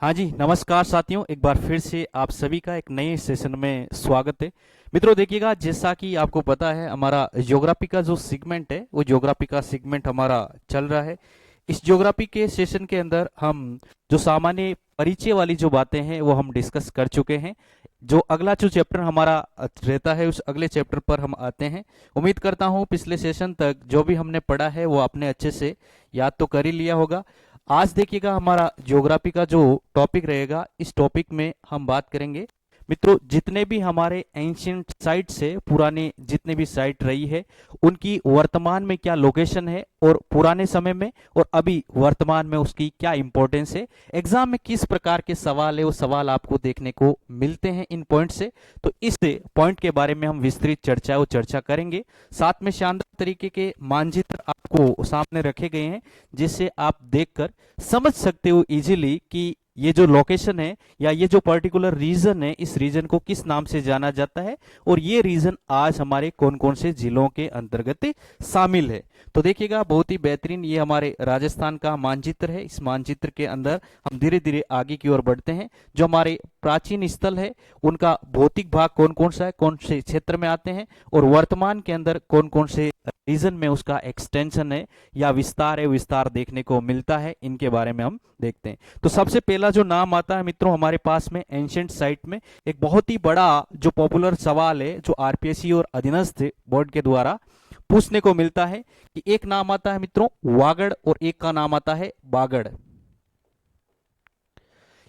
हाँ जी, नमस्कार साथियों। एक बार फिर से आप सभी का एक नए सेशन में स्वागत है। मित्रों देखिएगा, जैसा कि आपको पता है हमारा ज्योग्राफी का जो सेगमेंट है वो ज्योग्राफी का सेगमेंट हमारा चल रहा है। इस ज्योग्राफी के सेशन के अंदर हम जो सामान्य परिचय वाली जो बातें हैं वो हम डिस्कस कर चुके हैं। जो अगला जो चैप्टर हमारा रहता है उस अगले चैप्टर पर हम आते हैं। उम्मीद करता हूँ पिछले सेशन तक जो भी हमने पढ़ा है वो आपने अच्छे से याद तो कर ही लिया होगा। आज देखिएगा हमारा ज्योग्राफी का जो टॉपिक रहेगा, इस टॉपिक में हम बात करेंगे मित्रों जितने भी हमारे एंशियंट साइट्स है, पुराने जितने भी साइट रही है, उनकी वर्तमान में क्या लोकेशन है और पुराने समय में और अभी वर्तमान में उसकी क्या इंपॉर्टेंस है, एग्जाम में किस प्रकार के सवाल है वो सवाल आपको देखने को मिलते हैं इन पॉइंट से। तो इस पॉइंट के बारे में हम विस्तृत चर्चा करेंगे। साथ में शानदार तरीके के मानचित्र आपको सामने रखे गए हैं, जिससे आप देखकर समझ सकते हो इजीली कि ये जो लोकेशन है या ये जो पर्टिकुलर रीजन है, इस रीजन को किस नाम से जाना जाता है और ये रीजन आज हमारे कौन कौन से जिलों के अंतर्गत शामिल है। तो देखिएगा, बहुत ही बेहतरीन ये हमारे राजस्थान का मानचित्र है। इस मानचित्र के अंदर हम धीरे धीरे आगे की ओर बढ़ते हैं। जो हमारे प्राचीन स्थल है उनका भौतिक भाग कौन कौन सा है, कौन से क्षेत्र में आते हैं और वर्तमान के अंदर कौन कौन से रीजन में उसका एक्सटेंशन है या विस्तार है, विस्तार देखने को मिलता है, इनके बारे में हम देखते हैं। तो सबसे पहला जो नाम आता है मित्रों हमारे पास में एंशियंट साइट में, एक बहुत ही बड़ा जो पॉपुलर सवाल है जो आरपीएससी और अधीनस्थ बोर्ड के द्वारा पूछने को मिलता है कि एक नाम आता है मित्रों वागड़ और एक का नाम आता है बागड़।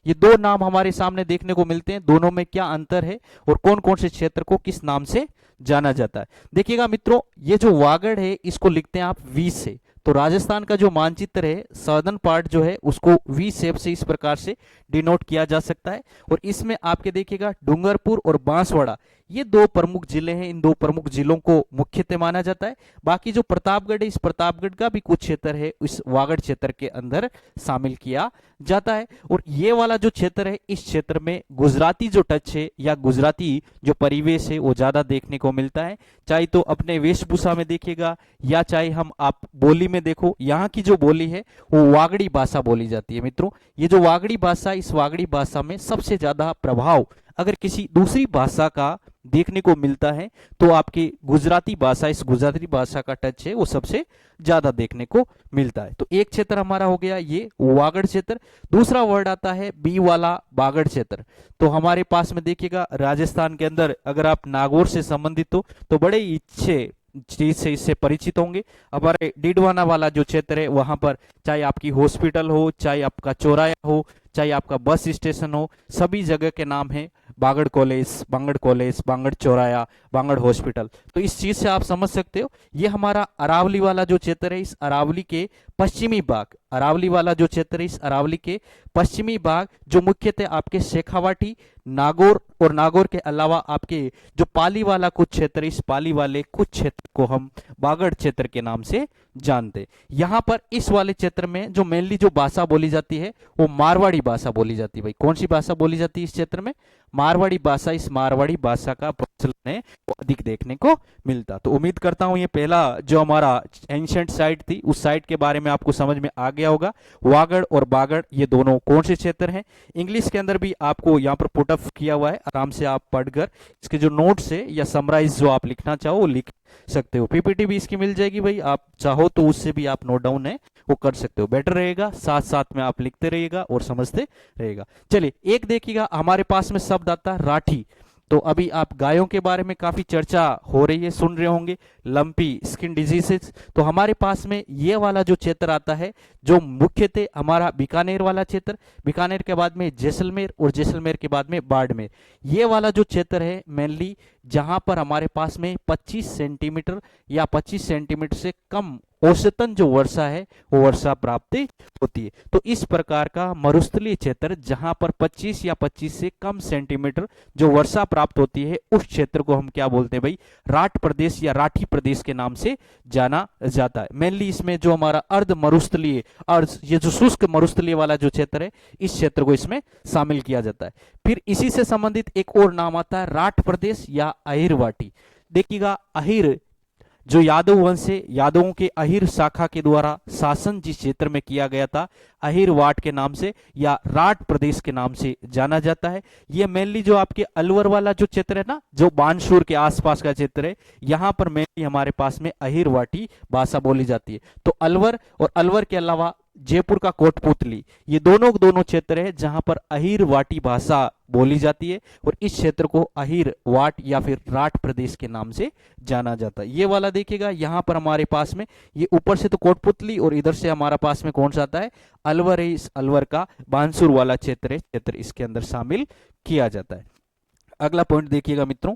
ये दो नाम हमारे सामने देखने को मिलते हैं, दोनों में क्या अंतर है और कौन कौन से क्षेत्र को किस नाम से जाना जाता है। देखिएगा मित्रों, ये जो वागड़ है इसको लिखते हैं आप वी से। तो राजस्थान का जो मानचित्र है, सदर्न पार्ट जो है उसको वी शेप से इस प्रकार से डिनोट किया जा सकता है। और इसमें आपके देखिएगा डूंगरपुर और बांसवाड़ा ये दो प्रमुख जिले हैं। इन दो प्रमुख जिलों को मुख्यतः माना जाता है। बाकी जो प्रतापगढ़ है, इस प्रतापगढ़ का भी कुछ क्षेत्र है इस वागड़ क्षेत्र के अंदर शामिल किया जाता है। और ये वाला जो क्षेत्र है, इस क्षेत्र में गुजराती जो टच है या गुजराती जो परिवेश है वो ज्यादा देखने को मिलता है। चाहे तो अपने वेशभूषा में देखिएगा या चाहे हम आप बोली में देखो, यहाँ की जो बोली है वो वागड़ी भाषा बोली जाती है। मित्रों ये जो वागड़ी भाषा, इस वागड़ी भाषा में सबसे ज्यादा प्रभाव अगर किसी दूसरी भाषा का देखने को मिलता है तो आपकी गुजराती भाषा, इस गुजराती भाषा का टच है वो सबसे ज्यादा देखने को मिलता है। तो एक क्षेत्र हमारा हो गया ये वागड़ क्षेत्र। दूसरा वर्ड आता है बी वाला बागड़ क्षेत्र। तो हमारे पास में देखिएगा राजस्थान के अंदर अगर आप नागौर से संबंधित हो तो बड़े अच्छे चीज से इससे परिचित होंगे। हमारे डीडवाना वाला जो क्षेत्र है वहां पर चाहे आपकी हॉस्पिटल हो, चाहे आपका चौराया हो, चाहे आपका बस स्टेशन हो, सभी जगह के नाम है बागड़ कॉलेज, बांगड़ चौराया, बांगड़ हॉस्पिटल। तो इस चीज से आप समझ सकते हो ये हमारा अरावली वाला जो क्षेत्र है, इस अरावली के पश्चिमी भाग, अरावली वाला जो क्षेत्र है इस अरावली के पश्चिमी भाग जो मुख्यतः आपके शेखावाटी, नागौर और नागौर के अलावा आपके जो पाली वाला कुछ क्षेत्र, इस पाली वाले कुछ क्षेत्र को हम बागड़ क्षेत्र के नाम से जानते। यहाँ पर इस वाले क्षेत्र में जो मेनली जो भाषा बोली जाती है वो मारवाड़ी भाषा बोली जाती है। भाई कौन सी भाषा बोली जाती है इस क्षेत्र में? मारवाड़ी भाषा। इस मारवाड़ी भाषा का प्रचलन है वो अधिक देखने को मिलता। तो उम्मीद करता हूं ये पहला जो हमारा एंशिएंट साइट थी उस साइट के बारे में आपको समझ में आ गया होगा। वागड़ और बागड़ ये दोनों कौन से क्षेत्र हैं, इंग्लिश के अंदर भी आपको यहाँ पर पुट अप किया हुआ है, आराम से आप पढ़कर इसके जो नोट्स है या समराइज जो आप लिखना चाहो वो लिख सकते हो। पीपीटी भी इसकी मिल जाएगी भाई, आप चाहो तो उससे भी आप नोट डाउन है वो कर सकते हो, बेटर रहेगा। साथ साथ में आप लिखते रहिएगा और समझते रहेगा। चलिए एक देखिएगा हमारे पास में शब्द आता है राठी। तो अभी आप गायों के बारे में काफी चर्चा हो रही है, सुन रहे होंगे, लंपी स्किन डिजीजेस। तो हमारे पास में ये वाला जो क्षेत्र आता है जो मुख्यतः हमारा बीकानेर वाला क्षेत्र, बीकानेर के बाद में जैसलमेर और जैसलमेर के बाद में बाड़मेर, ये वाला जो क्षेत्र है मेनली जहां पर हमारे पास में 25 सेंटीमीटर या 25 सेंटीमीटर से कम औसतन जो वर्षा है वो वर्षा प्राप्त होती है। तो इस प्रकार का मरुस्थलीय क्षेत्र जहां पर 25 या 25 से कम सेंटीमीटर जो वर्षा प्राप्त होती है उस क्षेत्र को हम क्या बोलते हैं भाई? राठ प्रदेश या राठी प्रदेश के नाम से जाना जाता है। मेनली इसमें जो हमारा अर्ध मरुस्थलीय और ये जो शुष्क मरुस्थलीय वाला जो क्षेत्र है इस क्षेत्र को इसमें शामिल किया जाता है। फिर इसी से संबंधित एक और नाम आता है राठ प्रदेश या अहिर वाटी। देखिएगा अहिर जो यादव वंश है, यादवों के अहिर शाखा के द्वारा शासन जिस क्षेत्र में किया गया था, अहिर वाट के नाम से या राठ प्रदेश के नाम से जाना जाता है। ये मेनली जो आपके अलवर वाला जो क्षेत्र है ना, जो बानसूर के आसपास का क्षेत्र है, यहाँ पर मेनली हमारे पास में अहिर वाटी भाषा बोली जाती है। तो अलवर और अलवर के अलावा जयपुर का कोटपुतली, ये दोनों क्षेत्र है जहां पर अहिर वाटी भाषा बोली जाती है, और इस क्षेत्र को अहिर वाट या फिर राठ प्रदेश के नाम से जाना जाता है। ये वाला देखिएगा, यहाँ पर हमारे पास में ये ऊपर से तो कोटपुतली और इधर से हमारा पास में कौन सा आता है, अलवर है। इस अलवर का बानसूर वाला क्षेत्र है, क्षेत्र इसके अंदर शामिल किया जाता है। अगला पॉइंट देखिएगा मित्रों,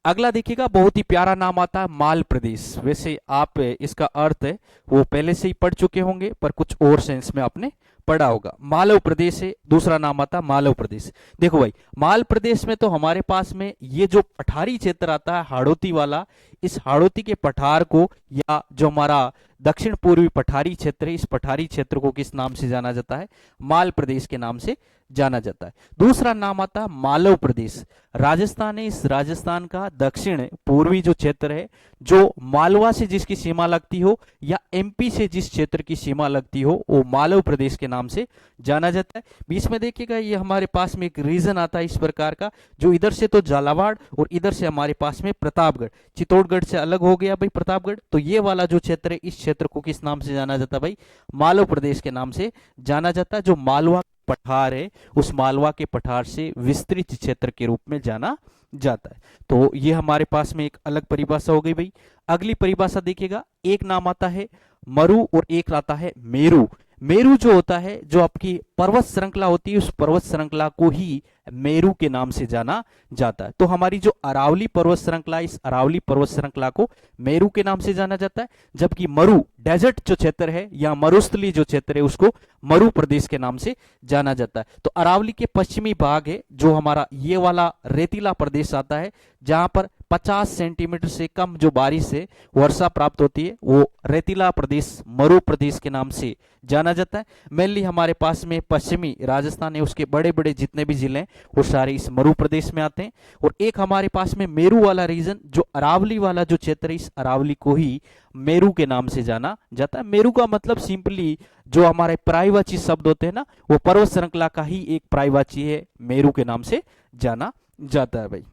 अगला देखिएगा बहुत ही प्यारा नाम आता है माल प्रदेश। वैसे आप इसका अर्थ है वो पहले से ही पढ़ चुके होंगे, पर कुछ और सेंस में आपने पढ़ा होगा। मालव प्रदेश है, दूसरा नाम आता है मालव प्रदेश। देखो भाई, माल प्रदेश में तो हमारे पास में ये जो पठारी क्षेत्र आता है हाड़ौती वाला, इस हाड़ौती के पठार को या जो हमारा दक्षिण पूर्वी पठारी क्षेत्र है, इस पठारी क्षेत्र को किस नाम से जाना जाता है, माल प्रदेश के नाम से जाना जाता है। दूसरा नाम आता है मालव प्रदेश। राजस्थान है, इस राजस्थान का दक्षिण पूर्वी जो क्षेत्र है, जो मालवा से जिसकी सीमा लगती हो या एमपी से जिस क्षेत्र की सीमा लगती हो, वो मालव प्रदेश के नाम से जाना जाता है। बीच में देखिएगा ये हमारे पास में एक रीजन आता है इस प्रकार का, जो इधर से तो झालावाड़ और इधर से हमारे पास में प्रतापगढ़, चित्तौड़गढ़ से अलग हो गया भाई प्रतापगढ़। तो ये वाला जो क्षेत्र है, इस क्षेत्र को किस नाम से जाना जाता है भाई, मालव प्रदेश के नाम से जाना जाता है। जो मालवा पठार है, उस मालवा के पठार से विस्तृत क्षेत्र के रूप में जाना जाता है। तो ये हमारे पास में एक अलग परिभाषा हो गई भाई। अगली परिभाषा देखिएगा, एक नाम आता है मरु और एक आता है मेरु। मेरु जो होता है, जो आपकी पर्वत श्रृंखला होती है, उस पर्वत श्रृंखला को ही मेरु के नाम से जाना जाता है। तो हमारी जो अरावली पर्वत श्रृंखला, इस अरावली पर्वत श्रृंखला को मेरु के नाम से जाना जाता है। जबकि मरु डेजर्ट जो क्षेत्र है या मरुस्थली जो क्षेत्र है, उसको मरु प्रदेश के नाम से जाना जाता है। तो अरावली के पश्चिमी भाग है, जो हमारा ये वाला रेतीला प्रदेश आता है, जहां पर 50 सेंटीमीटर से कम जो बारिश से वर्षा प्राप्त होती है, वो रेतीला प्रदेश मरु प्रदेश के नाम से जाना जाता है। मेनली हमारे पास में पश्चिमी राजस्थान है, उसके बड़े बड़े जितने भी जिले हैं वो सारे इस मरु प्रदेश में आते हैं। और एक हमारे पास में मेरु वाला रीजन, जो अरावली वाला जो क्षेत्र है, इस अरावली को ही मेरु के नाम से जाना जाता है। मेरु का मतलब सिंपली जो हमारे पर्यायवाची शब्द होते हैं ना, वो पर्वत श्रृंखला का ही एक पर्यायवाची है, मेरु के नाम से जाना जाता है भाई।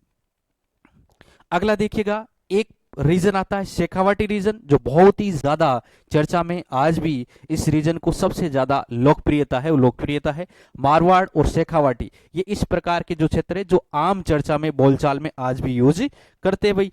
अगला देखिएगा, एक रीजन आता है शेखावाटी रीजन, जो बहुत ही ज्यादा चर्चा में आज भी इस रीजन को सबसे ज्यादा लोकप्रियता है, वो लोकप्रियता है मारवाड़ और शेखावाटी। ये इस प्रकार के जो क्षेत्र है, जो आम चर्चा में बोलचाल में आज भी यूज करते हैं भाई।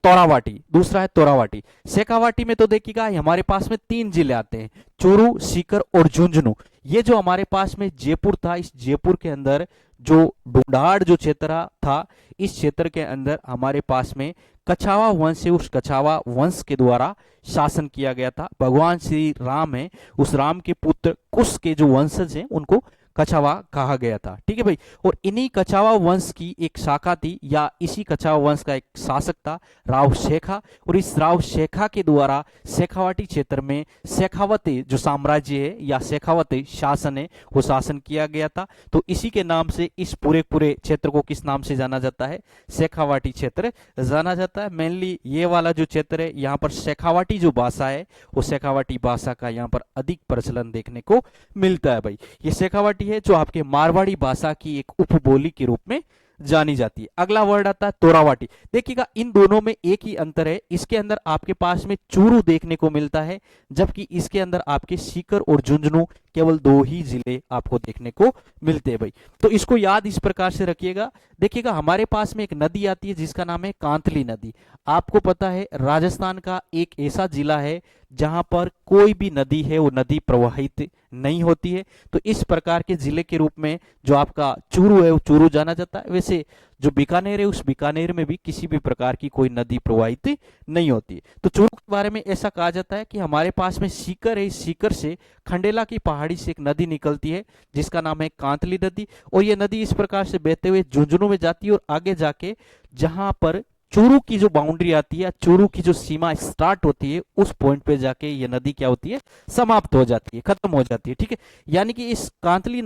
तोरावाटी, दूसरा है तोरावाटी। शेखावाटी में तो देखिएगा हमारे पास में 3 जिले आते हैं, चूरू, सीकर और झुंझुनू। ये जो हमारे पास में जयपुर था, इस जयपुर के अंदर जो ढूंढाड़ जो क्षेत्र था, इस क्षेत्र के अंदर हमारे पास में कछावा वंश है, उस कछावा वंश के द्वारा शासन किया गया था। भगवान श्री राम है, उस राम के पुत्र कुश के जो वंशज हैं, उनको कछावा कहा गया था। ठीक है भाई। और इन्हीं कछावा वंश की एक शाखा थी, या इसी कछावा वंश का एक शासक था राव शेखा, और इस राव शेखा के द्वारा शेखावाटी क्षेत्र में शेखावती जो साम्राज्य है या शेखावती शासन है, वो शासन किया गया था। तो इसी के नाम से इस पूरे क्षेत्र को किस नाम से जाना जाता है, शेखावाटी क्षेत्र जाना जाता है। मेनली ये वाला जो क्षेत्र है, यहाँ पर शेखावाटी जो भाषा है, वो शेखावाटी भाषा का यहाँ पर अधिक प्रचलन देखने को मिलता है भाई। ये शेखावाटी है जो आपके मारवाड़ी भाषा की एक उपबोली के रूप में जानी जाती है। अगला वर्ड आता है तोरावाटी। देखिएगा इन दोनों में एक ही अंतर है, इसके अंदर आपके पास में चूरू देखने को मिलता है, जबकि इसके अंदर आपके सीकर और झुंझुनू केवल 2 ही जिले आपको देखने को मिलते हैं भाई। तो इसको याद इस प्रकार से रखिएगा। देखिएगा हमारे पास में एक नदी आती है जिसका नाम है कांतली नदी। आपको पता है राजस्थान का एक ऐसा जिला है जहां पर कोई भी नदी है वो नदी प्रवाहित नहीं होती है। तो इस प्रकार के जिले के रूप में जो आपका चूरू है वो चूरू जाना जाता है। वैसे जो बीकानेर है, उस बीकानेर में भी किसी भी प्रकार की कोई नदी प्रवाहित नहीं होती है। तो चूरू के बारे में ऐसा कहा जाता है कि हमारे पास में सीकर है, इस सीकर से खंडेला की पहाड़ी से एक नदी निकलती है जिसका नाम है कांतली नदी, और ये नदी इस प्रकार से बहते हुए झुंझुनू में जाती है और आगे जाके जहां पर चूरू की जो बाउंड्री आती है, चूरू की जो सीमा स्टार्ट होती है, उस पॉइंट पे जाके ये नदी क्या होती है, समाप्त हो जाती है, खत्म हो जाती है। ठीक है, यानी कि इस कांतली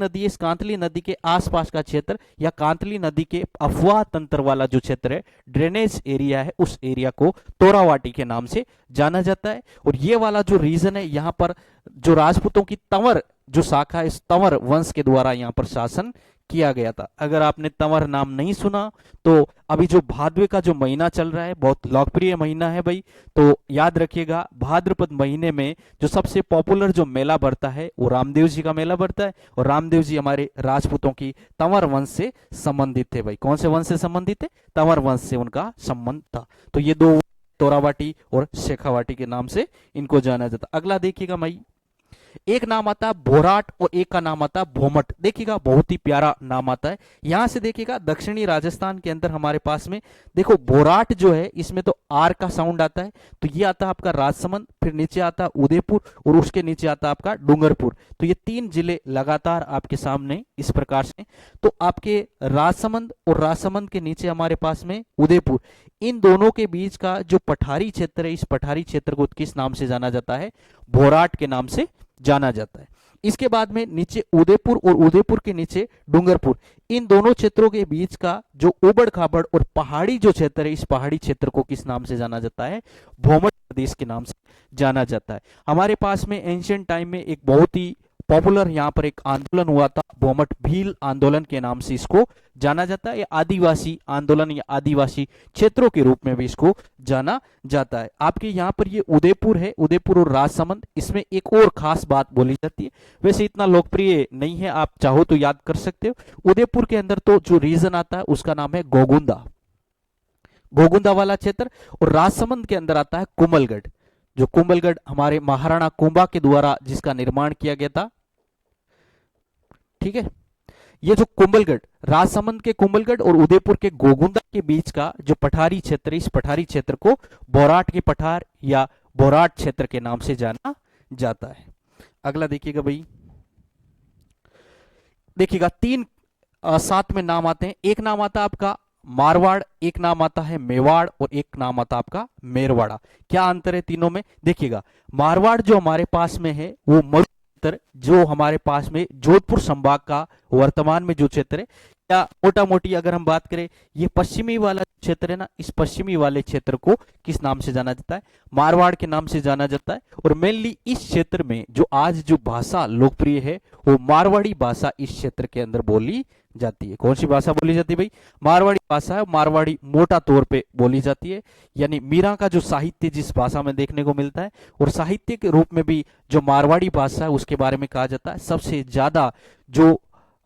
नदी के आसपास का क्षेत्र या कांतली नदी के अफवाह तंत्र वाला जो क्षेत्र है, ड्रेनेज एरिया है, उस एरिया को तोरावाटी के नाम से जाना जाता है। और ये वाला जो रीजन है, यहाँ पर जो राजपूतों की तंवर जो शाखा है, इस तंवर वंश के द्वारा यहाँ पर शासन किया गया था। अगर आपने तंवर नाम नहीं सुना तो अभी जो भादवे का जो महीना चल रहा है, बहुत लोकप्रिय महीना है भाई, तो याद रखिएगा भाद्रपद महीने में जो सबसे पॉपुलर जो मेला बढ़ता है वो रामदेव जी का मेला बढ़ता है। और रामदेव जी हमारे राजपूतों की तंवर वंश से संबंधित थे भाई। कौन से वंश से संबंधित थे? तंवर वंश से उनका संबंध था। तो ये दो, तोरावाटी और शेखावाटी के नाम से इनको जाना जाता। अगला देखिएगा भाई, एक नाम आता है भोराट और एक का नाम आता है भोमट। देखिएगा बहुत ही प्यारा नाम आता है। यहां से देखिएगा दक्षिणी राजस्थान के अंदर हमारे पास में देखो भोराट जो है, इसमें तो आर का साउंड आता है, तो ये आता है आपका राजसमंद, फिर नीचे आता है उदयपुर और उसके नीचे आता है आपका डूंगरपुर। तो ये तीन जिले लगातार आपके सामने इस प्रकार से। तो आपके राजसमंद और राजसमंद के नीचे हमारे पास में उदयपुर, इन दोनों के बीच का जो पठारी क्षेत्र है, इस पठारी क्षेत्र को किस नाम से जाना जाता है? भोराट के नाम से जाना जाता है। इसके बाद में नीचे उदयपुर और उदयपुर के नीचे डूंगरपुर, इन दोनों क्षेत्रों के बीच का जो उबड़ खाबड़ और पहाड़ी जो क्षेत्र है, इस पहाड़ी क्षेत्र को किस नाम से जाना जाता है? भोमट प्रदेश के नाम से जाना जाता है। हमारे पास में एंशियंट टाइम में एक बहुत ही पॉपुलर यहाँ पर एक आंदोलन हुआ था, भोमट भील आंदोलन के नाम से इसको जाना जाता है। या आदिवासी आंदोलन या आदिवासी क्षेत्रों के रूप में भी इसको जाना जाता है। आपके यहाँ पर ये उदयपुर है, उदयपुर और राजसमंद, इसमें एक और खास बात बोली जाती है, वैसे इतना लोकप्रिय नहीं है, आप चाहो तो याद कर सकते हो। उदयपुर के अंदर तो जो रीजन आता है उसका नाम है गोगुंदा, गोगुंदा वाला क्षेत्र। और राजसमंद के अंदर आता है कुंभलगढ़, जो कुंभलगढ़ हमारे महाराणा कुंभा के द्वारा जिसका निर्माण किया गया था। ठीक है, ये जो कुंभलगढ़, राजसमंद के कुंभलगढ़ और उदयपुर के गोगुंदा के बीच का जो पठारी क्षेत्र, इस पठारी क्षेत्र को बोराट के पठार या बोराट क्षेत्र के नाम से जाना जाता है। अगला देखिएगा भाई, देखिएगा तीन साथ में नाम आते हैं। एक नाम आता है आपका मारवाड़, एक नाम आता है मेवाड़ और एक नाम आता है आपका मेरवाड़ा। क्या अंतर है तीनों में? देखिएगा मारवाड़ जो हमारे पास में है वो मरु क्षेत्र, जो हमारे पास में जोधपुर संभाग का वर्तमान में जो क्षेत्र है, या मोटा मोटी अगर हम बात करें, ये पश्चिमी वाला क्षेत्र है ना, इस पश्चिमी वाले क्षेत्र को किस नाम से जाना जाता है? मारवाड़ के नाम से जाना जाता है। और मेनली इस क्षेत्र में जो आज जो भाषा लोकप्रिय है वो मारवाड़ी भाषा इस क्षेत्र के अंदर बोली जाती है। कौन सी भाषा बोली जाती है भाई? मारवाड़ी भाषा है। मारवाड़ी मोटा तौर पे बोली जाती है, यानी मीरा का जो साहित्य जिस भाषा में देखने को मिलता है, और साहित्य के रूप में भी जो मारवाड़ी भाषा है उसके बारे में कहा जाता है सबसे ज्यादा जो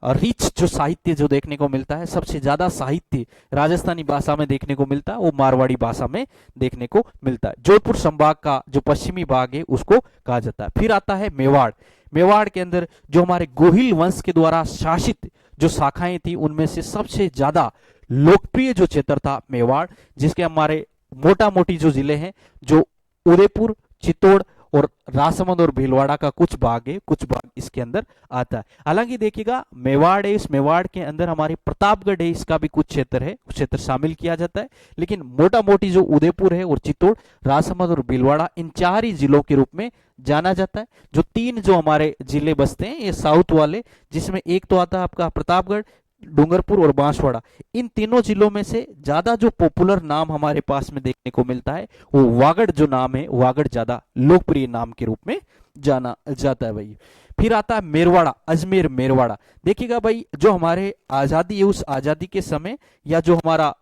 रिच जो साहित्य जो देखने को मिलता है, सबसे ज्यादा साहित्य राजस्थानी भाषा में देखने को मिलता है वो मारवाड़ी भाषा में देखने को मिलता है। जोधपुर संभाग का जो पश्चिमी भाग है उसको कहा जाता है। फिर आता है मेवाड़। मेवाड़ के अंदर जो हमारे गोहिल वंश के द्वारा शासित जो शाखाएं थी, उनमें से सबसे ज्यादा लोकप्रिय जो क्षेत्र था मेवाड़, जिसके हमारे मोटा मोटी जो जिले हैं, जो उदयपुर, चित्तौड़ और राजसमंद और भीलवाड़ा का कुछ भाग है, कुछ भाग इसके अंदर आता है। हालांकि देखिएगा मेवाड़ है, इस मेवाड़ के अंदर हमारी प्रतापगढ़ है, इसका भी कुछ क्षेत्र है, उस क्षेत्र शामिल किया जाता है। लेकिन मोटा मोटी जो उदयपुर है और चित्तौड़, राजसमंद और भीलवाड़ा, इन चार ही जिलों के रूप में जाना जाता है। जो तीन जो हमारे जिले बसते हैं ये साउथ वाले, जिसमें एक तो आता है आपका प्रतापगढ़, डूंगरपुर और बांसवाड़ा। इन तीनों जिलों में से ज्यादा जो पॉपुलर नाम हमारे पास में देखने को मिलता है वो वागड़ जो नाम है, वागड़ ज्यादा लोकप्रिय नाम के रूप में जाना जाता है भाई। फिर आता है मेरवाड़ा, अजमेर मेरवाड़ा। देखिएगा भाई, जो हमारे आजादी है उस आजादी के समय, या जो हमारा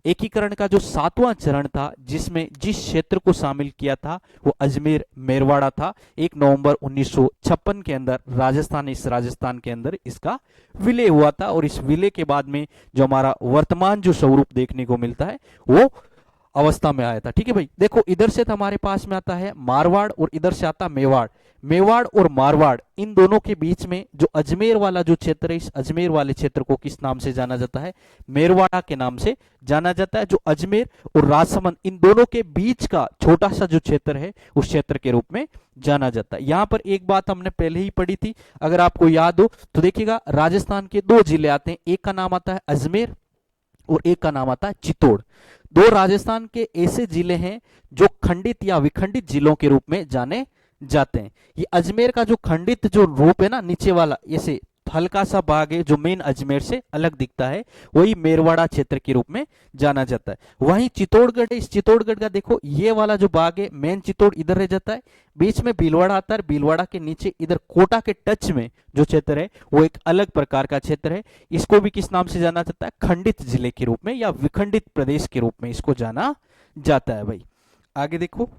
एकीकरण का जो 7वां चरण था, जिसमें जिस क्षेत्र को शामिल किया था वो अजमेर मेरवाड़ा था। 1 नवंबर 1956 के अंदर राजस्थान, इस राजस्थान के अंदर इसका विलय हुआ था। और इस विलय के बाद में जो हमारा वर्तमान जो स्वरूप देखने को मिलता है वो अवस्था में आया था। ठीक है भाई, देखो इधर से तो हमारे पास में आता है मारवाड़ और इधर से आता मेवाड़। मेवाड़ और मारवाड़, इन दोनों के बीच में जो अजमेर वाला जो क्षेत्र है, इस अजमेर वाले क्षेत्र को किस नाम से जाना जाता है? मेरवाड़ा के नाम से जाना जाता है। जो अजमेर और राजसमंद, इन दोनों के बीच का छोटा सा जो क्षेत्र है उस क्षेत्र के रूप में जाना जाता है। यहां पर एक बात हमने पहले ही पढ़ी थी, अगर आपको याद हो तो देखिएगा, राजस्थान के 2 जिले आते हैं, एक का नाम आता है अजमेर और एक का नाम आता है चित्तौड़। दो राजस्थान के ऐसे जिले हैं जो खंडित या विखंडित जिलों के रूप में जाने जाते हैं। ये अजमेर का जो खंडित जो रूप है ना, नीचे वाला ऐसे हल्का सा भाग है जो मेन अजमेर से अलग दिखता है, वही मेरवाड़ा क्षेत्र के रूप में जाना जाता है। वहीं चित्तौड़गढ़ है, इस चित्तौड़गढ़ का देखो ये वाला जो भाग है, मेन चित्तौड़ इधर रह जाता है, बीच में भीलवाड़ा आता है, भीलवाड़ा के नीचे इधर कोटा के टच में जो क्षेत्र है वो एक अलग प्रकार का क्षेत्र है। इसको भी किस नाम से जाना जाता है? खंडित जिले के रूप में या विखंडित प्रदेश के रूप में इसको जाना जाता है भाई। आगे देखो,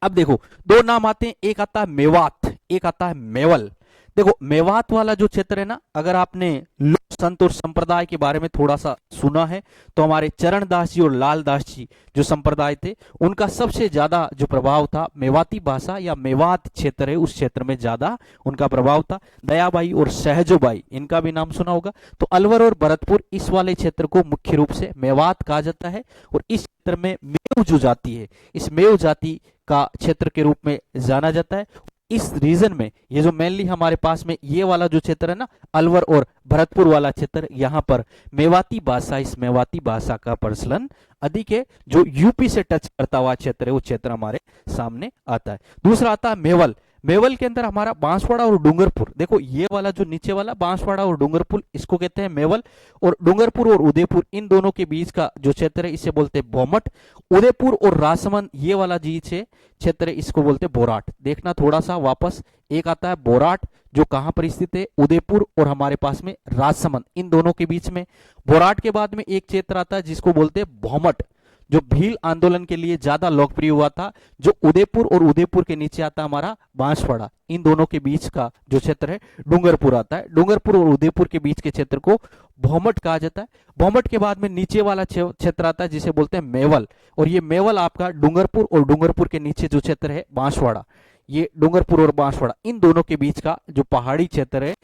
अब देखो दो नाम आते हैं, एक आता है मेवात, एक आता है मेवल। देखो मेवात वाला जो क्षेत्र है ना, अगर आपने लोक संत और संप्रदाय के बारे में थोड़ा सा सुना है तो हमारे चरणदास जी और लालदास जी जो संप्रदाय थे उनका सबसे ज्यादा जो प्रभाव था मेवाती भाषा या मेवात क्षेत्र है उस क्षेत्र में ज्यादा उनका प्रभाव था। दयाबाई और सहजोबाई इनका भी नाम सुना होगा। तो अलवर और भरतपुर इस वाले क्षेत्र को मुख्य रूप से मेवात कहा जाता है और इस क्षेत्र में मेव जो जाति है, इस मेव जाति का क्षेत्र के रूप में जाना जाता है। इस रीजन में ये जो मेनली हमारे पास में ये वाला जो क्षेत्र है ना, अलवर और भरतपुर वाला क्षेत्र, यहाँ पर मेवाती भाषा, इस मेवाती भाषा का प्रचलन अधिक है। जो यूपी से टच करता हुआ क्षेत्र है वो क्षेत्र हमारे सामने आता है। दूसरा आता है मेवल। मेवल के अंदर हमारा बांसवाड़ा और डूंगरपुर, देखो ये वाला जो नीचे वाला बांसवाड़ा और डूंगरपुर इसको कहते हैं मेवल, और डूंगरपुर और उदयपुर इन दोनों के बीच का जो क्षेत्र है इसे बोलते हैं भौमट। उदयपुर और राजसमंद ये वाला जी क्षेत्र है इसको बोलते हैं बोराट। देखना थोड़ा सा वापस, एक आता है बोराट जो कहां पर स्थित है? उदयपुर और हमारे पास में राजसमंद इन दोनों के बीच में। बोराट के बाद में एक क्षेत्र आता है जिसको बोलते हैं भौमट, जो भील आंदोलन के लिए ज्यादा लोकप्रिय हुआ था, जो उदयपुर और उदयपुर के नीचे आता हमारा बांसवाड़ा, इन दोनों के बीच का जो क्षेत्र है डूंगरपुर आता है। डूंगरपुर और उदयपुर के बीच के क्षेत्र को भौमट कहा जाता है। भौमट के बाद में नीचे वाला क्षेत्र आता है जिसे बोलते हैं मेवल, और ये मेवल आपका डूंगरपुर और डूंगरपुर के नीचे जो क्षेत्र है बांसवाड़ा, ये डूंगरपुर और बांसवाड़ा इन दोनों के बीच का जो पहाड़ी क्षेत्र है,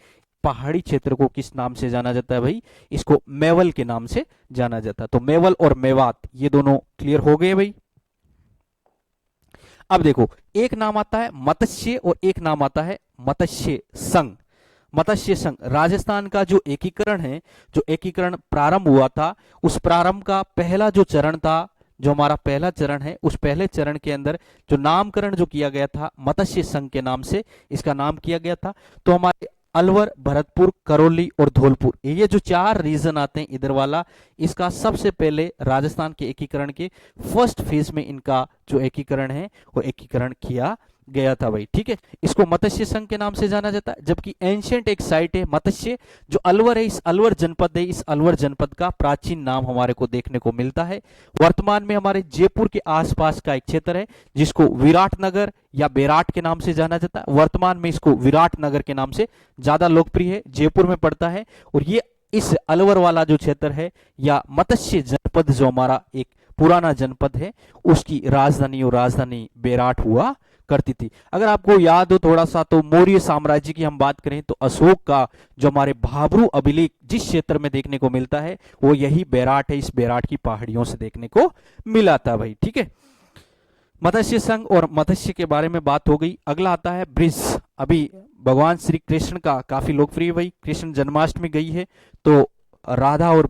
पहाड़ी क्षेत्र को किस नाम से जाना जाता है भाई? इसको मेवल के नाम से जाना जाता है। तो मेवल और मेवात ये दोनों क्लियर हो गए भाई। अब देखो एक नाम आता है मत्स्य और एक नाम आता है मत्स्य संघ। मत्स्य संघ राजस्थान का जो एकीकरण है, जो एकीकरण प्रारंभ हुआ था, उस प्रारंभ का पहला जो चरण था, जो हमारा पहला चरण है, उस पहले चरण के अंदर जो नामकरण जो किया गया था मत्स्य संघ के नाम से इसका नाम किया गया था। तो हमारे अलवर, भरतपुर, करौली और धौलपुर ये जो चार रीजन आते हैं इधर वाला, इसका सबसे पहले राजस्थान के एकीकरण के फर्स्ट फेज में इनका जो एकीकरण है वो एकीकरण किया गया था भाई। ठीक है, इसको मत्स्य संघ के नाम से जाना जाता है। जबकि एंशियंट एक साइट है मत्स्य, जो अलवर है, इस अलवर जनपद है, इस अलवर जनपद का प्राचीन नाम हमारे को देखने को मिलता है। वर्तमान में हमारे जयपुर के आसपास का एक क्षेत्र है जिसको विराट नगर या बेराट के नाम से जाना जाता है। वर्तमान में इसको विराट नगर के नाम से ज्यादा लोकप्रिय है, जयपुर में पड़ता है। और ये इस अलवर वाला जो क्षेत्र है या मत्स्य जनपद जो हमारा एक पुराना जनपद है, उसकी राजधानी बेराट हुआ करती थी। अगर आपको याद हो थोड़ा सा, तो मौर्य साम्राज्य की हम बात करें तो अशोक का जो हमारे भाबरू अभिलेख जिस क्षेत्र में देखने को मिलता है वो यही बेराट है, इस बेराट की पहाड़ियों से देखने को मिला था भाई। ठीक है, मत्स्य संघ और मत्स्य के बारे में बात हो गई। अगला आता है ब्रिज। अभी भगवान श्री कृष्ण का काफी लोकप्रिय भाई, कृष्ण जन्माष्टमी गई है तो राधा और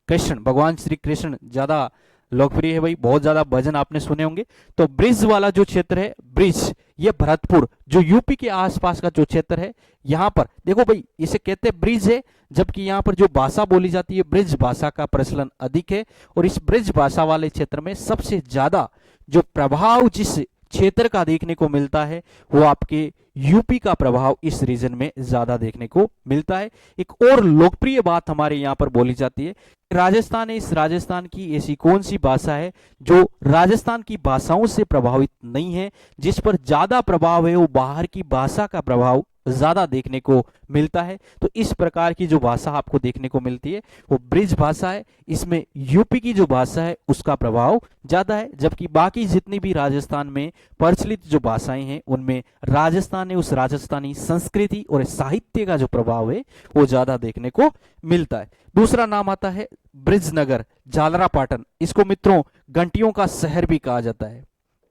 कृष्ण, भगवान श्री कृष्ण ज्यादा लोकप्रिय है भाई, बहुत ज्यादा भजन आपने सुने होंगे। तो ब्रिज वाला जो क्षेत्र है, ब्रिज ये भरतपुर जो यूपी के आसपास का जो क्षेत्र है, यहाँ पर देखो भाई इसे कहते हैं ब्रिज है, जबकि यहाँ पर जो भाषा बोली जाती है ब्रिज भाषा का प्रचलन अधिक है। और इस ब्रिज भाषा वाले क्षेत्र में सबसे ज्यादा जो प्रभाव जिस क्षेत्र का देखने को मिलता है वो आपके यूपी का प्रभाव इस रीजन में ज्यादा देखने को मिलता है। एक और लोकप्रिय बात हमारे यहाँ पर बोली जाती है, राजस्थान है, इस राजस्थान की ऐसी कौन सी भाषा है जो राजस्थान की भाषाओं से प्रभावित नहीं है, जिस पर ज्यादा प्रभाव है वो बाहर की भाषा का प्रभाव ज्यादा देखने को मिलता है। तो इस प्रकार की जो भाषा आपको देखने को मिलती है वो ब्रिज भाषा है, इसमें यूपी की जो भाषा है उसका प्रभाव ज्यादा है। जबकि बाकी जितनी भी राजस्थान में प्रचलित जो भाषाएं हैं उनमें राजस्थान ने उस राजस्थानी संस्कृति और साहित्य का जो प्रभाव है वो ज्यादा देखने को मिलता है। दूसरा नाम आता है ब्रिजनगर, झालरापाटन। इसको मित्रों घंटियों का शहर भी कहा जाता है।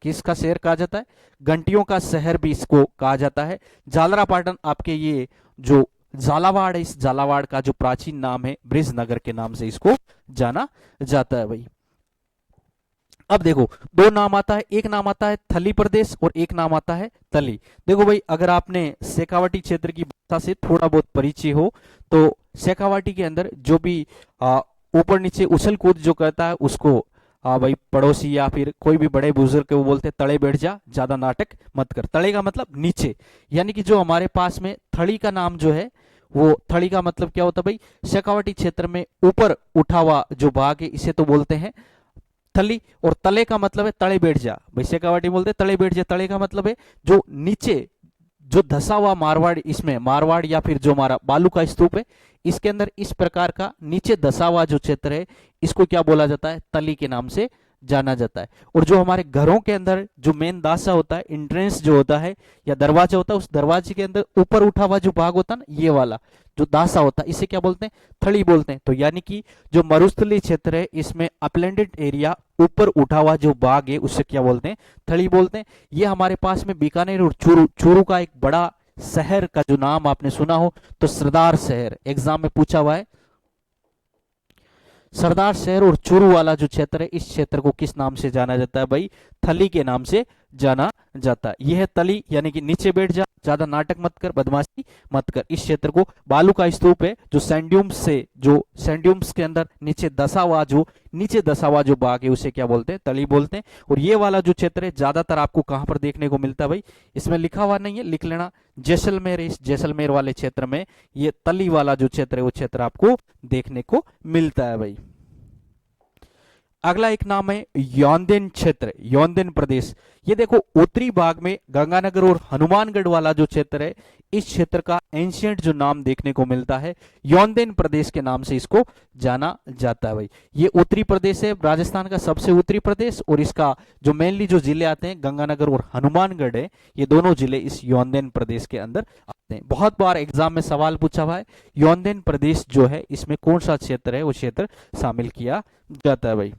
किसका शहर कहा जाता है? घंटियों का शहर भी इसको कहा जाता है। झालरापाटन आपके ये जो झालावाड़ है, इस झालावाड़ का जो प्राचीन नाम है बृजनगर के नाम से इसको जाना जाता है भाई। अब देखो दो नाम आता है, एक नाम आता है थली प्रदेश और एक नाम आता है तली। देखो भाई अगर आपने शेखावाटी क्षेत्र की भाषा से थोड़ा बहुत परिचय हो तो शेखावाटी के अंदर जो भी ऊपर नीचे उछल कूद जो करता है उसको भाई पड़ोसी या फिर कोई भी बड़े बुजुर्ग के वो बोलते हैं तड़े बैठ जा, ज्यादा नाटक मत कर। तड़े का मतलब नीचे, यानी कि जो हमारे पास में थड़ी का नाम जो है वो थड़ी का मतलब क्या होता है भाई, शेखावाटी क्षेत्र में ऊपर उठा हुआ जो भाग है इसे तो बोलते हैं थली। और तले का मतलब है तड़े बैठ जा, भाई शेखावाटी बोलते हैं तड़े बैठ जा। तले का मतलब है जो नीचे जो धसा हुआ मारवाड़, इसमें मारवाड़ या फिर जो हमारा बालू का स्तूप है इसके अंदर इस प्रकार का नीचे धसा हुआ जो क्षेत्र है इसको क्या बोला जाता है, तली के नाम से जाना जाता है। और जो हमारे घरों के अंदर जो मेन दासा होता है, इंट्रेंस जो होता है या दरवाजा होता है, उस दरवाजे के अंदर ऊपर उठा हुआ जो भाग होता है ना, ये वाला जो दासा होता है इसे क्या बोलते हैं, थड़ी बोलते हैं। तो यानी कि जो मरुस्थलीय क्षेत्र है इसमें अपलैंडेड एरिया ऊपर उठा हुआ जो भाग है उसे क्या बोलते हैं, थड़ी बोलते हैं। ये हमारे पास में बीकानेर और चूरू, चूरू का एक बड़ा शहर का जो नाम आपने सुना हो तो सरदार शहर, एग्जाम में पूछा हुआ है। सरदार शहर और चूरू वाला जो क्षेत्र है इस क्षेत्र को किस नाम से जाना जाता है भाई, थली के नाम से जाना जाता है। यह है तली, यानी कि नीचे बैठ जा, ज्यादा नाटक मत कर, बदमाशी मत कर। इस क्षेत्र को बालू का स्तूप है जो सैंड्यूम्स से, जो सैंड्यूम्स के अंदर नीचे दसा हुआ जो बाग है उसे क्या बोलते हैं, तली बोलते हैं। और ये वाला जो क्षेत्र है ज्यादातर आपको कहां पर देखने को मिलता है भाई, इसमें लिखा हुआ नहीं है, लिख लेना, जैसलमेर। इस जैसलमेर वाले क्षेत्र में ये तली वाला जो क्षेत्र है वो क्षेत्र आपको देखने को मिलता है भाई। अगला एक नाम है योंदेन क्षेत्र, योंदेन प्रदेश। ये देखो उत्तरी भाग में गंगानगर और हनुमानगढ़ वाला जो क्षेत्र है इस क्षेत्र का एंशियंट जो नाम देखने को मिलता है योंदेन प्रदेश के नाम से इसको जाना जाता है भाई। ये उत्तरी प्रदेश है, राजस्थान का सबसे उत्तरी प्रदेश, और इसका जो मेनली जो जिले आते हैं गंगानगर और हनुमानगढ़ है, ये दोनों जिले इस योंदेन प्रदेश के अंदर आते हैं। बहुत बार एग्जाम में सवाल पूछा हुआ है योंदेन प्रदेश जो है इसमें कौन सा क्षेत्र है, वो क्षेत्र शामिल किया जाता है भाई।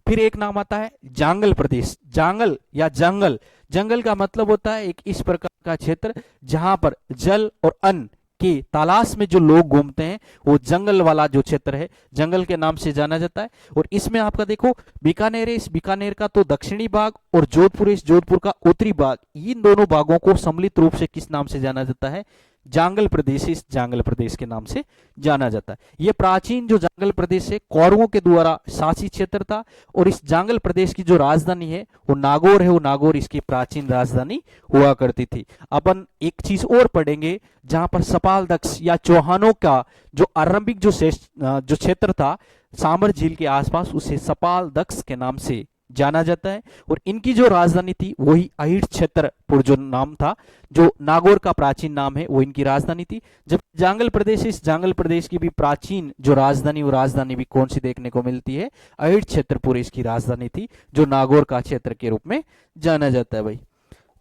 फिर एक नाम आता है जांगल प्रदेश। जांगल या जंगल, जंगल का मतलब होता है एक इस प्रकार का क्षेत्र जहां पर जल और अन्न की तलाश में जो लोग घूमते हैं वो जंगल वाला जो क्षेत्र है जंगल के नाम से जाना जाता है। और इसमें आपका देखो बीकानेर है, इस बीकानेर का तो दक्षिणी भाग और जोधपुर इस जोधपुर का उत्तरी भाग, इन दोनों भागों को सम्मिलित रूप से किस नाम से जाना जाता है, जांगल प्रदेश, इस जांगल प्रदेश के नाम से जाना जाता है। यह प्राचीन जो जांगल प्रदेश है कौरवों के द्वारा शासित क्षेत्र था, और इस जांगल प्रदेश की जो राजधानी है वो नागौर है, वो नागौर इसकी प्राचीन राजधानी हुआ करती थी। अपन एक चीज और पढ़ेंगे जहां पर सपाल दक्ष या चौहानों का जो आरंभिक जो क्षेत्र था सामर झील के आसपास उसे सपाल दक्ष के नाम से जाना जाता है। और इनकी जो राजधानी थी वही अहिड़ क्षेत्रपुर जो नाम था, जो नागौर का प्राचीन नाम है, वो इनकी राजधानी थी। जब जांगल प्रदेश, इस जांगल प्रदेश की भी प्राचीन जो राजधानी, वो राजधानी भी कौन सी देखने को मिलती है, अहिड़ क्षेत्रपुर इसकी राजधानी थी, जो नागौर का क्षेत्र के रूप में जाना जाता है भाई।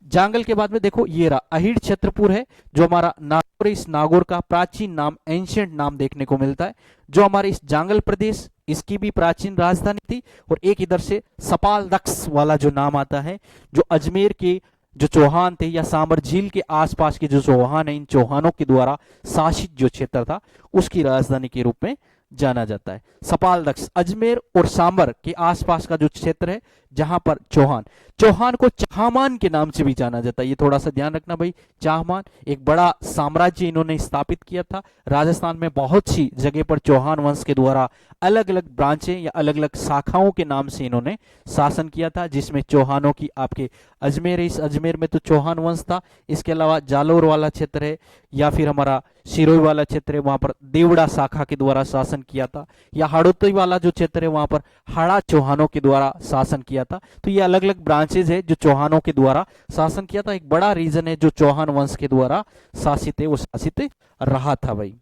जांगल के बाद में देखो ये रहा अहिड़ क्षेत्रपुर है, जो हमारा नागौर, इस नागौर का प्राचीन नाम, एंशियंट नाम देखने को मिलता है। जो हमारे इस जांगल प्रदेश इसकी भी प्राचीन राजधानी थी। और एक इधर से सपाल दक्ष वाला जो नाम आता है, जो अजमेर के जो चौहान थे या सामर झील के आसपास के जो चौहान है, इन चौहानों के द्वारा शासित जो क्षेत्र था उसकी राजधानी के रूप में जाना जाता है। सपाल दक्ष अजमेर और सांबर के आसपास का जो क्षेत्र है जहां पर चौहान को चाहमान के नाम से भी जाना जाता है। ये थोड़ा सा ध्यान रखना भाई, चाहमान एक बड़ा साम्राज्य इन्होंने स्थापित किया था। राजस्थान में बहुत सी जगह पर चौहान वंश के द्वारा अलग अलग ब्रांचें या अलग अलग शाखाओं के नाम से इन्होंने शासन किया था, जिसमें चौहानों की आपके अजमेर, इस अजमेर में तो चौहान वंश था। इसके अलावा जालोर वाला क्षेत्र है या फिर हमारा सिरोही वाला क्षेत्र है, वहां पर देवड़ा शाखा के द्वारा शासन किया था। या हाड़ोती वाला जो क्षेत्र है वहां पर हाड़ा चौहानों के द्वारा शासन किया था। तो ये अलग अलग ब्रांचेज है जो चौहानों के द्वारा शासन किया था। एक बड़ा रीजन है जो चौहान वंश के द्वारा शासित है, वो शासित रहा था भाई।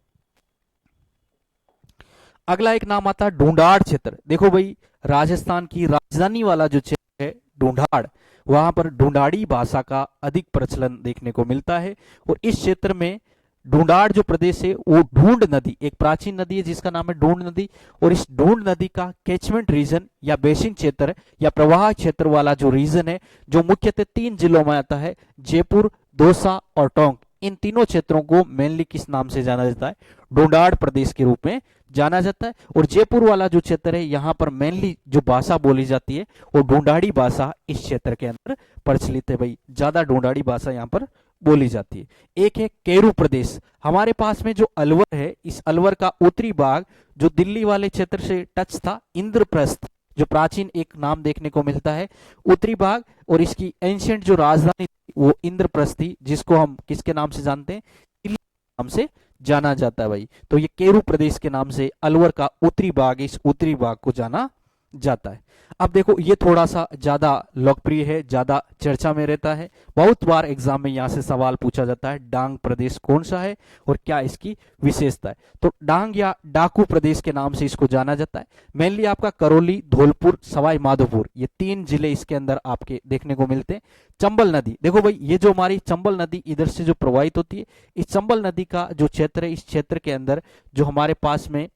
अगला एक नाम आता है ढूंढाड़ क्षेत्र। देखो भाई राजस्थान की राजधानी वाला जो क्षेत्र है ढूंढाड़, वहां पर ढूंढाड़ी भाषा का अधिक प्रचलन देखने को मिलता है। और इस क्षेत्र में ढूंढाड़ जो प्रदेश है वो ढूंढ नदी, एक प्राचीन नदी है जिसका नाम है ढूंढ नदी, और इस ढूंढ नदी का कैचमेंट रीजन या बेसिन क्षेत्र या प्रवाह क्षेत्र वाला जो रीजन है, जो मुख्यतः 3 जिलों में आता है, जयपुर, दौसा और टोंक, इन तीनों क्षेत्रों को मेनली किस नाम से जाना जाता है? ढूंढाड़ प्रदेश के रूप में जाना जाता है। और जयपुर वाला जो क्षेत्र है, यहाँ पर मेनली जो भाषा बोली जाती है वो ढूंढाड़ी भाषा इस क्षेत्र के अंदर प्रचलित है भाई, ज्यादा ढूंढाड़ी भाषा यहाँ पर बोली जाती है। एक है केरू प्रदेश, हमारे पास में जो अलवर है, इस अलवर का उत्तरी भाग जो दिल्ली वाले क्षेत्र से टच था, इंद्रप्रस्थ जो प्राचीन एक नाम देखने को मिलता है, उत्तरी भाग, और इसकी एंशियंट जो राजधानी वो इंद्रप्रस्थ थी, जिसको हम किसके नाम से जानते हैं? दिल्ली के नाम से जाना जाता है भाई। तो ये केरू प्रदेश के नाम से अलवर का उत्तरी भाग, इस उत्तरी भाग को जाना जाता है। अब देखो ये थोड़ा सा ज्यादा लोकप्रिय है, ज्यादा चर्चा में रहता है, बहुत बार एग्जाम में यहाँ से सवाल पूछा जाता है, डांग प्रदेश कौन सा है और क्या इसकी विशेषता है? तो डांग या डाकू प्रदेश के नाम से इसको जाना जाता है। मेनली आपका करौली, धौलपुर, सवाई माधोपुर, ये 3 जिले इसके अंदर आपके देखने को मिलते हैं। चंबल नदी, देखो भाई ये जो हमारी चंबल नदी इधर से जो प्रवाहित होती है, इस चंबल नदी का जो क्षेत्र है, इस क्षेत्र के अंदर जो हमारे पास में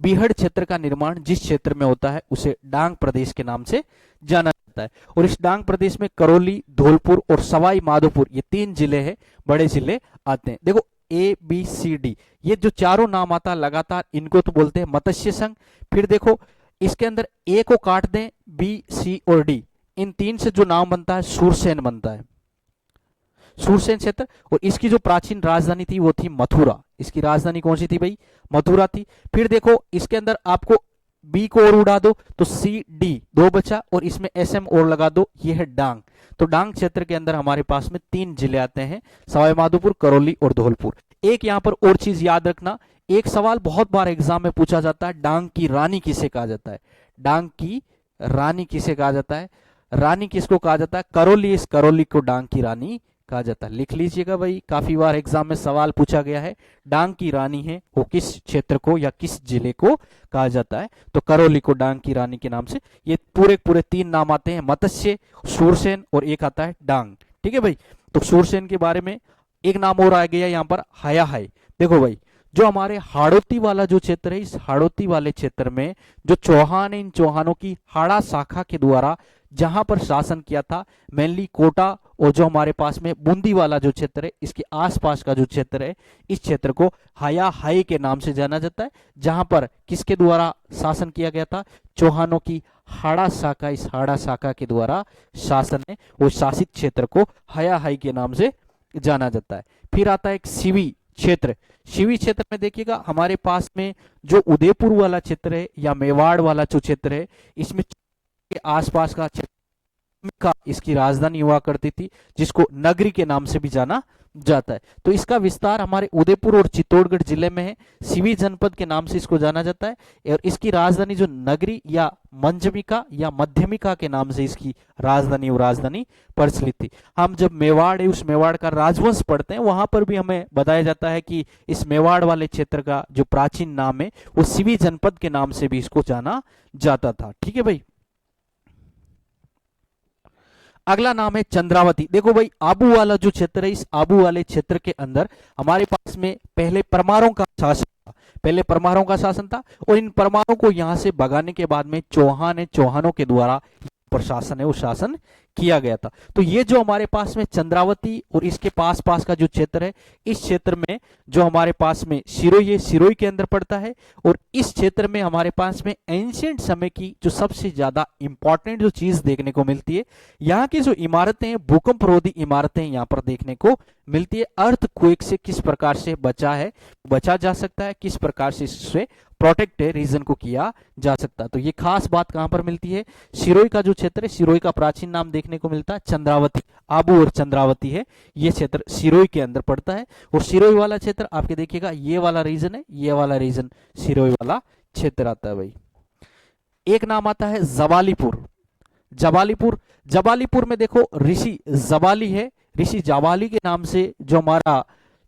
बीहड़ क्षेत्र का निर्माण जिस क्षेत्र में होता है उसे डांग प्रदेश के नाम से जाना जाता है। और इस डांग प्रदेश में करौली, धौलपुर और सवाई माधोपुर, ये 3 जिले हैं, बड़े जिले आते हैं। देखो ABCD, ये जो चारों नाम आता है लगातार, इनको तो बोलते हैं मत्स्य संघ। फिर देखो इसके अंदर A को काट दें, B, C और D, इन 3 से जो नाम बनता है सूरसेन बनता है, सूरसेन क्षेत्र। और इसकी जो प्राचीन राजधानी थी वो थी मथुरा, इसकी राजधानी कौन सी थी भाई? मथुरा थी। फिर देखो इसके अंदर आपको बी को और उड़ा दो तो CD 2 बचा, और इसमें SM और लगा दो, ये है डांग। तो डांग क्षेत्र के अंदर हमारे पास में 3 जिले आते हैं, सवाई माधोपुर, करौली और धौलपुर। एक यहाँ पर और चीज याद रखना, एक सवाल बहुत बार एग्जाम में पूछा जाता है, डांग की रानी किसे कहा जाता है? डांग की रानी किसे कहा जाता है? रानी किसको कहा जाता है? करौली, इस करौली को डांग की रानी कहा जाता है। लिख लीजिएगा भाई, काफी बार एग्जाम में सवाल पूछा गया है, डांग की रानी है वो किस क्षेत्र को या किस जिले को कहा जाता है? तो करौली को डांग की रानी के नाम से। ये पूरे 3 नाम आते हैं, मत्स्य, सूरसेन और एक आता है डांग। ठीक है भाई, तो सूरसेन के बारे में एक नाम और आ गया यहाँ पर, हाया हाय। देखो भाई जो हमारे हाड़ौती वाला जो क्षेत्र है, इस हाड़ौती वाले क्षेत्र में जो चौहान है, इन चौहानों की हाड़ा शाखा के द्वारा जहां पर शासन किया था, मेनली कोटा और जो हमारे पास में बूंदी वाला जो क्षेत्र है, इसके आसपास का जो क्षेत्र है, इस क्षेत्र को हाया हाई के नाम से जाना जाता है। जहां पर किसके द्वारा शासन किया गया था? चौहानों की हाड़ा शाखा, इस हाड़ा शाखा के द्वारा शासन है, वो शासित क्षेत्र को हाया हाई के नाम से जाना जाता है। फिर आता है एक शिवी क्षेत्र। शिवी क्षेत्र में देखिएगा हमारे पास में जो उदयपुर वाला क्षेत्र है या मेवाड़ वाला जो क्षेत्र है, इसमें के आसपास का क्षेत्र का इसकी राजधानी हुआ करती थी, जिसको नगरी के नाम से भी जाना जाता है। तो इसका विस्तार हमारे उदयपुर और चित्तौड़गढ़ जिले में है, सिवी जनपद के नाम से इसको जाना जाता है। और इसकी राजधानी जो नगरी या मंजमिका या मध्यमिका के नाम से इसकी राजधानी और राजधानी प्रचलित थी। हम जब मेवाड़ है उस मेवाड़ का राजवंश पढ़ते हैं, वहां पर भी हमें बताया जाता है कि इस मेवाड़ वाले क्षेत्र का जो प्राचीन नाम है वो सिवी जनपद के नाम से भी इसको जाना जाता था। ठीक है भाई, अगला नाम है चंद्रावती। देखो भाई आबू वाला जो क्षेत्र है, इस आबू वाले क्षेत्र के अंदर हमारे पास में पहले परमारों का शासन था, पहले परमारों का शासन था, और इन परमारों को यहां से भगाने के बाद में चौहानों के द्वारा प्रशासन है वो शासन किया गया था। तो ये जो हमारे पास में चंद्रावती और इसके पास पास का जो क्षेत्र है, इस क्षेत्र में जो हमारे पास में सिरोई है, सिरोई के अंदर पड़ता है। और इस क्षेत्र में हमारे पास में एंशिएंट समय की जो सबसे ज्यादा इंपॉर्टेंट जो चीज देखने को मिलती है, यहाँ की जो इमारतें हैं, भूकंप रोधी इमारतें यहाँ पर देखने को मिलती है। अर्थक्वेक से किस प्रकार से बचा जा सकता है, किस प्रकार से इससे प्रोटेक्ट है रीजन को किया जा सकता है। तो ये खास बात कहां पर मिलती है? सिरोई का जो क्षेत्र है, सिरोई का प्राचीन नाम देखने को मिलता है चंद्रावती। आबू और चंद्रावती है, ये क्षेत्र सिरोई के अंदर पड़ता है। और सिरोई वाला क्षेत्र आपके देखिएगा ये वाला रीजन है, ये वाला रीजन सिरोई वाला क्षेत्र आता है भाई। एक नाम आता है जबालीपुर। जबालीपुर में देखो ऋषि जबाली है, ऋषि जावाली के नाम से जो हमारा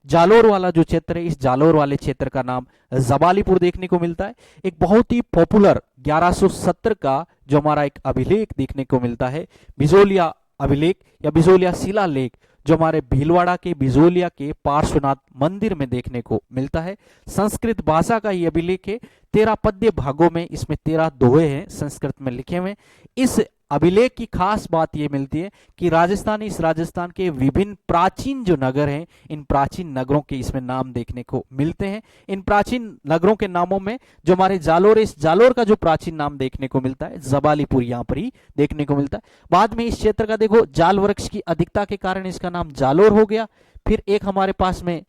जालोर वाला जो क्षेत्र है, इस जालोर वाले क्षेत्र का नाम जबालीपुर देखने को मिलता है। एक बहुत ही पॉपुलर 1170 का जो हमारा एक अभिलेख देखने को मिलता है, बिजोलिया अभिलेख या बिजोलिया शिलालेख, जो हमारे भीलवाड़ा के बिजोलिया के पार्श्वनाथ मंदिर में देखने को मिलता है। संस्कृत भाषा का ये अभिलेख है, 13 पद्य भागों में इसमें 13 दोहे हैं संस्कृत में लिखे हुए। इस अभिलेख की खास बात ये मिलती है कि इस राजस्थान के विभिन्न प्राचीन जो नगर हैं, इन प्राचीन नगरों के इसमें नाम देखने को मिलते हैं। इन प्राचीन नगरों के नामों में जो हमारे जालोर है, इस जालोर का जो प्राचीन नाम देखने को मिलता है जबालीपुर, यहाँ पर ही देखने को मिलता है। बाद में इस क्षेत्र का देखो जाल वृक्ष की अधिकता के कारण इसका नाम जालोर हो गया। फिर एक हमारे पास में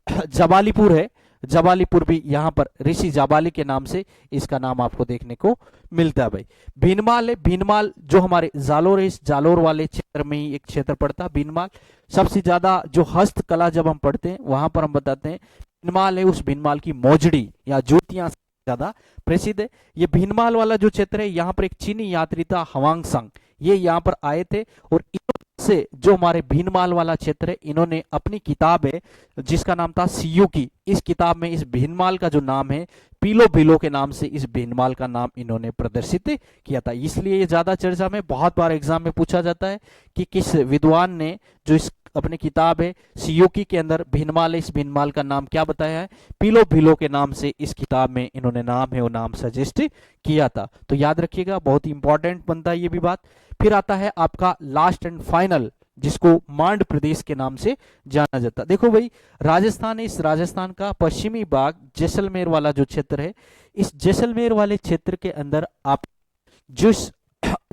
जबालीपुर है, जबालीपुर भी यहाँ पर ऋषि जाबाली के नाम से इसका नाम आपको देखने को मिलता है। भाई भीनमाल है, भीनमाल जो हमारे जालोर है, इस जालोर वाले क्षेत्र में ही एक क्षेत्र पड़ता है भीनमाल। सबसे ज्यादा जो हस्तकला जब हम पढ़ते हैं वहां पर हम बताते हैं भीनमाल है, उस भीनमाल की मोजड़ी या जूतियां ज्यादा प्रसिद्ध है। ये भीनमाल वाला जो क्षेत्र है, यहाँ पर एक चीनी यात्री था हवांगसंग, ये यहाँ पर आए थे और से जो हमारे भीनमाल वाला क्षेत्र है, इन्होंने अपनी किताब है जिसका नाम था सियुकी, इस किताब में इस भीनमाल का जो नाम है पीलो भीलो के नाम से इस भीनमाल का नाम इन्होंने प्रदर्शित किया था। इसलिए ये ज्यादा चर्चा में, बहुत बार एग्जाम में पूछा जाता है कि किस विद्वान ने जो इस अपनी किताब है सियुकी के अंदर भीनमाल है, इस भीनमाल का नाम क्या बताया है, पीलो भीलो के नाम से इस किताब में इन्होंने नाम है वो नाम सजेस्ट किया था। तो याद रखिएगा, बहुत ही इंपॉर्टेंट बनता है ये भी बात। फिर आता है आपका लास्ट एंड फाइनल, जिसको मांड प्रदेश के नाम से जाना जाता है। देखो भाई राजस्थान है, इस राजस्थान का पश्चिमी भाग जैसलमेर वाला जो क्षेत्र है, इस जैसलमेर वाले क्षेत्र के अंदर आप जिस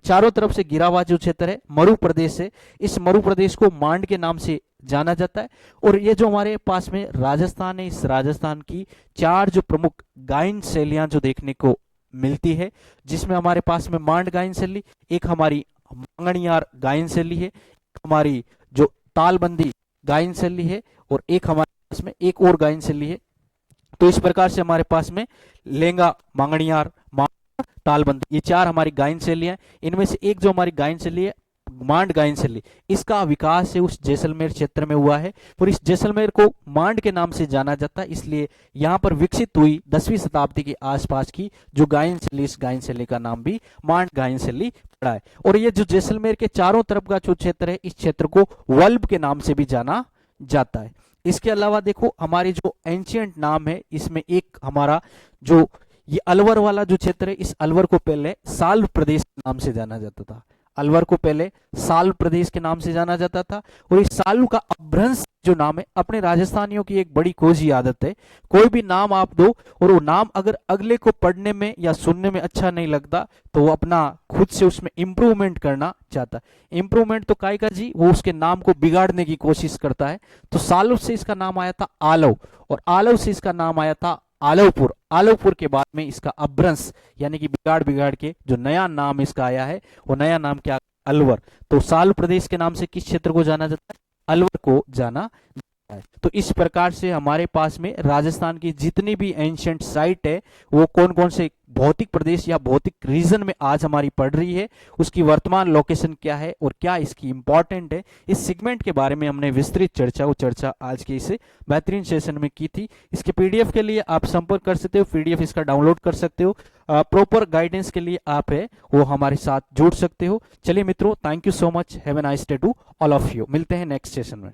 चारों तरफ से घिरा हुआ जो क्षेत्र है मरु प्रदेश है, इस मरु प्रदेश को मांड के नाम से जाना जाता है। और ये जो हमारे पास में राजस्थान है, इस राजस्थान की 4 जो प्रमुख गायन शैलियां जो देखने को मिलती है, जिसमें हमारे पास में मांड गायन शैली, एक हमारी मांगणियार गायन शैली है, हमारी जो तालबंदी गायन शैली है, और एक हमारे पास में एक और गायन शैली है। तो इस प्रकार से हमारे पास में लेंगा, मांगणियार, तालबंदी, ये 4 हमारी गायन शैलियां। इनमें से एक जो हमारी गायन शैली है मांड गायन शैली, इसका विकास है उस जैसलमेर क्षेत्र में हुआ है और इस जैसलमेर को मांड के नाम से जाना जाता है। इसलिए यहाँ पर विकसित हुई 10वीं शताब्दी के आसपास की जो गायन शैली, इस गायन शैली का नाम भी मांड गायन शैली पड़ा है। और ये जो जैसलमेर के चारों तरफ का जो क्षेत्र है, इस क्षेत्र को वल्ब के नाम से भी जाना जाता है। इसके अलावा देखो हमारे जो एंशियंट नाम है, इसमें एक हमारा जो ये अलवर वाला जो क्षेत्र है, इस अलवर को पहले साल्व प्रदेश के नाम से जाना जाता था। अलवर को पहले साल्व प्रदेश के नाम से जाना जाता था। और इस साल्व का अपभ्रंश जो नाम है, अपने राजस्थानियों की एक बड़ी खोजी आदत है, कोई भी नाम आप दो और वो नाम अगर अगले को पढ़ने में या सुनने में अच्छा नहीं लगता तो वो अपना खुद से उसमें इंप्रूवमेंट करना चाहता है। इंप्रूवमेंट तो काय का जी, वो उसके नाम को बिगाड़ने की कोशिश करता है। तो साल्व से इसका नाम आया था आलव, और आलव से इसका नाम आया था आलवपुर। आलवपुर के बाद में इसका अपभ्रंश यानी कि बिगाड़ के जो नया नाम इसका आया है, वो नया नाम क्या, अलवर। तो साल्व प्रदेश के नाम से किस क्षेत्र को जाना जाता है, अलवर को जाना जाता है। तो इस प्रकार से हमारे पास में राजस्थान की जितनी भी एंशिएंट साइट है, वो कौन कौन से भौतिक प्रदेश या भौतिक रीजन में आज हमारी पढ़ रही है, उसकी वर्तमान लोकेशन क्या है और क्या इसकी इंपॉर्टेंट है, इस सेगमेंट के बारे में हमने विस्तृत चर्चा आज के इस बेहतरीन सेशन में की थी। इसके पीडीएफ के लिए आप संपर्क कर सकते हो, पीडीएफ इसका डाउनलोड कर सकते हो। प्रॉपर गाइडेंस के लिए आप है वो हमारे साथ जुड़ सकते हो। चलिए मित्रों, thank you so much, have a nice day to all of you. मिलते हैं नेक्स्ट सेशन में।